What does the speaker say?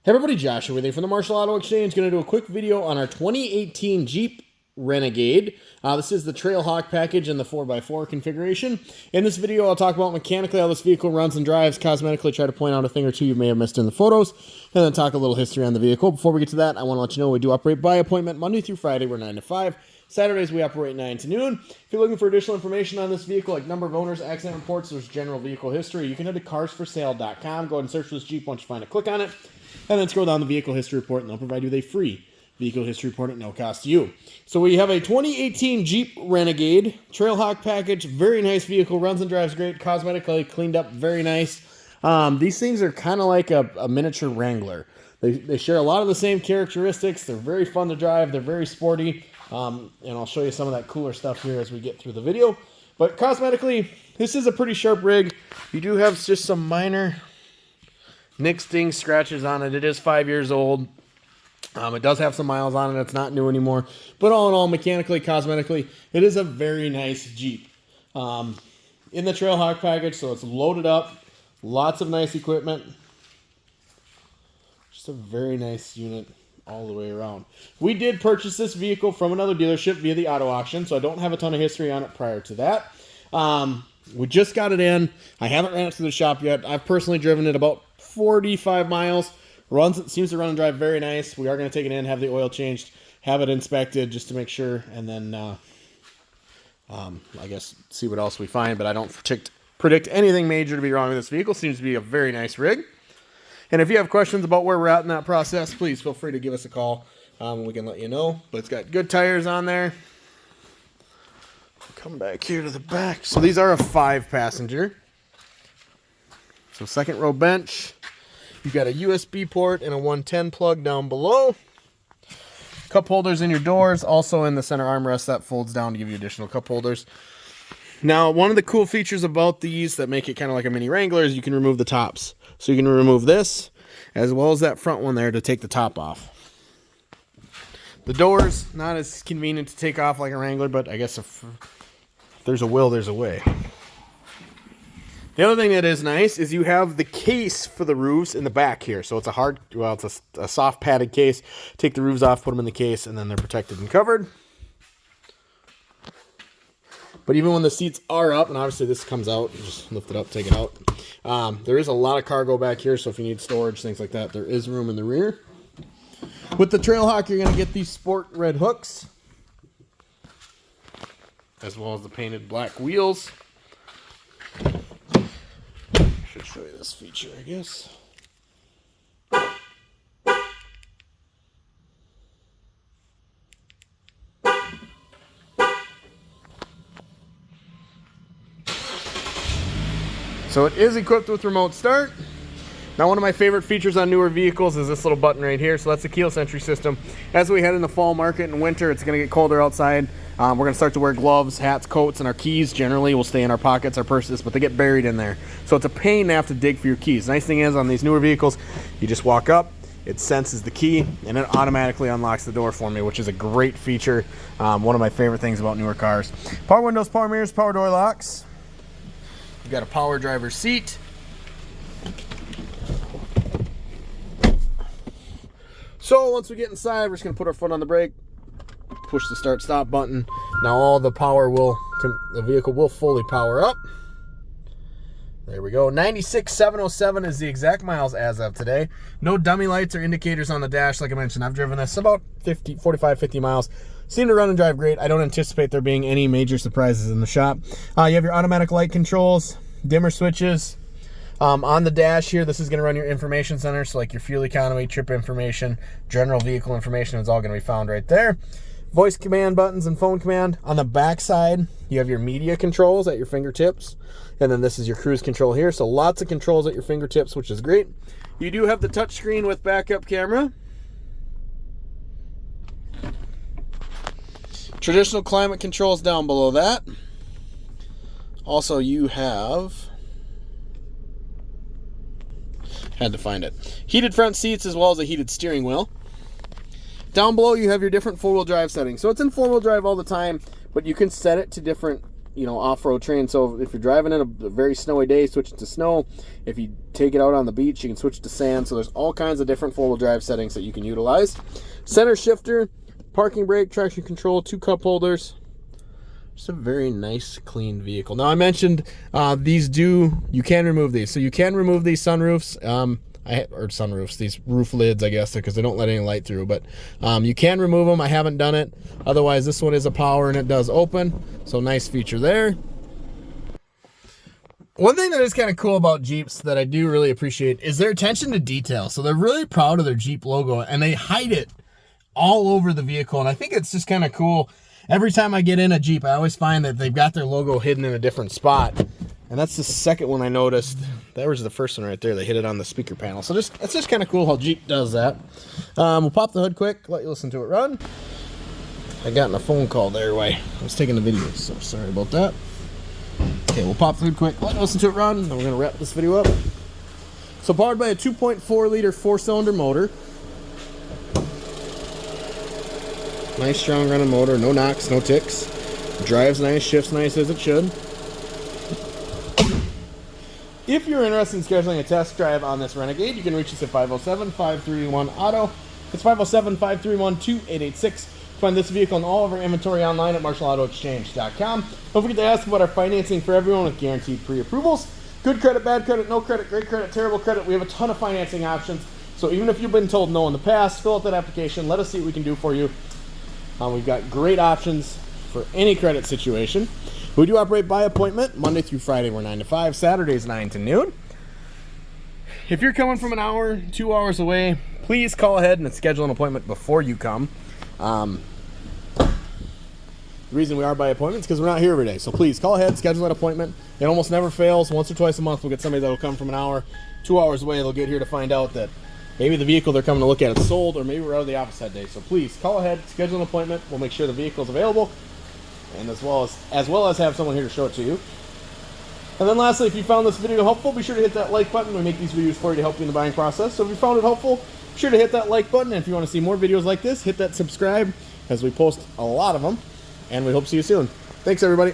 Hey everybody, Josh here with you from the Marshall Auto Exchange. Going to do a quick video on our 2018 Jeep Renegade. This is the Trailhawk package in the 4x4 configuration. In this video, I'll talk about mechanically how this vehicle runs and drives, cosmetically try to point out a thing or two you may have missed in the photos, and then talk a little history on the vehicle. Before we get to that, I want to let you know we do operate by appointment Monday through Friday. We're 9 to 5. Saturdays, we operate 9 to noon. If you're looking for additional information on this vehicle, like number of owners, accident reports, there's general vehicle history, you can head to carsforsale.com. Go ahead and search for this Jeep. Once you find it, click on it. And then scroll down the vehicle history report, and they'll provide you with a free vehicle history report at no cost to you. So we have a 2018 Jeep Renegade Trailhawk package. Very nice vehicle, runs and drives great, cosmetically cleaned up, very nice. These things are kind of like a miniature Wrangler. They share a lot of the same characteristics. They're very fun to drive. They're very sporty. And I'll show you some of that cooler stuff here as we get through the video. But cosmetically, this is a pretty sharp rig. You do have just some minor nicks, dings, scratches on it. It is 5 years old. It does have some miles on it. It's not new anymore. But all in all, mechanically, cosmetically, it is a very nice Jeep. In the Trailhawk package, so it's loaded up. Lots of nice equipment. Just a very nice unit all the way around. We did purchase this vehicle from another dealership via the auto auction, so I don't have a ton of history on it prior to that. We just got it in. I haven't ran it through the shop yet. I've personally driven it about 45 miles. Seems to run and drive very nice. We are going to take it in, have the oil changed, have it inspected just to make sure, and then I guess see what else we find. But I don't predict anything major to be wrong with this vehicle. Seems to be a very nice rig. And if you have questions about where we're at in that process, please feel free to give us a call. We can let you know. But it's got good tires on there. Come back here to the back. So these are a 5-passenger. So second row bench. You've got a USB port and a 110 plug down below. Cup holders in your doors. Also in the center armrest that folds down to give you additional cup holders. Now, one of the cool features about these that make it kind of like a mini Wrangler is you can remove the tops. So you can remove this as well as that front one there to take the top off. The doors, not as convenient to take off like a Wrangler, but I guess if there's a will, there's a way. The other thing that is nice is you have the case for the roofs in the back here. So it's it's a soft padded case. Take the roofs off, put them in the case, and then they're protected and covered. But even when the seats are up, and obviously this comes out, just lift it up, take it out. There is a lot of cargo back here, so if you need storage, things like that, there is room in the rear. With the Trailhawk, you're going to get these sport red hooks, as well as the painted black wheels. Should show you this feature, I guess. So it is equipped with remote start. Now, one of my favorite features on newer vehicles is this little button right here. So that's the keyless entry system. As we head in the fall market and winter, it's going to get colder outside. We're going to start to wear gloves, hats, coats, and our keys generally will stay in our pockets, our purses, but they get buried in there. So it's a pain to have to dig for your keys. Nice thing is on these newer vehicles, you just walk up, it senses the key, and it automatically unlocks the door for me, which is a great feature. One of my favorite things about newer cars. Power windows, power mirrors, power door locks. You've got a power driver's seat. So once we get inside, we're just going to put our foot on the brake, push the start stop button. Now all the the vehicle will fully power up. There we go. 96,707 is the exact miles as of today. No dummy lights or indicators on the dash. Like I mentioned, I've driven this about 45, 50 miles. Seem to run and drive great. I don't anticipate there being any major surprises in the shop. You have your automatic light controls, dimmer switches. On the dash here, this is going to run your information center, so like your fuel economy, trip information, general vehicle information is all going to be found right there. Voice command buttons and phone command. On the back side, you have your media controls at your fingertips, and then this is your cruise control here, so lots of controls at your fingertips, which is great. You do have the touchscreen with backup camera. Traditional climate controls down below that. Also, you have... had to find it. Heated front seats as well as a heated steering wheel. Down below you have your different four-wheel drive settings. So it's in four-wheel drive all the time, but you can set it to different off-road terrain. So if you're driving in a very snowy day, switch it to snow. If you take it out on the beach, you can switch it to sand. So there's all kinds of different four-wheel drive settings that you can utilize. Center shifter, parking brake, traction control, 2 cup holders. Just a very nice, clean vehicle. Now, I mentioned you can remove these. So you can remove these sunroofs, these roof lids, I guess, because they don't let any light through. But you can remove them. I haven't done it. Otherwise, this one is a power and it does open. So nice feature there. One thing that is kind of cool about Jeeps that I do really appreciate is their attention to detail. So they're really proud of their Jeep logo, and they hide it all over the vehicle. And I think it's just kind of cool. Every time I get in a Jeep, I always find that they've got their logo hidden in a different spot. And that's the second one I noticed. That was the first one right there. They hit it on the speaker panel. So it's just kind of cool how Jeep does that. We'll pop the hood quick, let you listen to it run. I got in a phone call there while I was taking the video, so sorry about that. Okay, we'll pop the hood quick, let you listen to it run, and then we're going to wrap this video up. So powered by a 2.4 liter 4-cylinder motor. Nice strong running motor, no knocks, no ticks. Drives nice, shifts nice as it should. If you're interested in scheduling a test drive on this Renegade, you can reach us at 507-531-AUTO. It's 507-531-2886. Find this vehicle and all of our inventory online at marshallautoexchange.com. Don't forget to ask about our financing for everyone with guaranteed pre-approvals. Good credit, bad credit, no credit, great credit, terrible credit. We have a ton of financing options. So even if you've been told no in the past, fill out that application. Let us see what we can do for you. We've got great options for any credit situation. We do operate by appointment. Monday through Friday, we're 9 to 5. Saturdays, 9 to noon. If you're coming from an hour, 2 hours away, please call ahead and schedule an appointment before you come. The reason we are by appointment is because we're not here every day. So please call ahead, schedule an appointment. It almost never fails. Once or twice a month, we'll get somebody that will come from an hour, 2 hours away. They'll get here to find out that maybe the vehicle they're coming to look at is sold, or maybe we're out of the office that day. So please call ahead, schedule an appointment. We'll make sure the vehicle is available, and as well as have someone here to show it to you. And then lastly, if you found this video helpful, be sure to hit that like button. We make these videos for you to help you in the buying process. So if you found it helpful, be sure to hit that like button. And if you want to see more videos like this, hit that subscribe, as we post a lot of them. And we hope to see you soon. Thanks, everybody.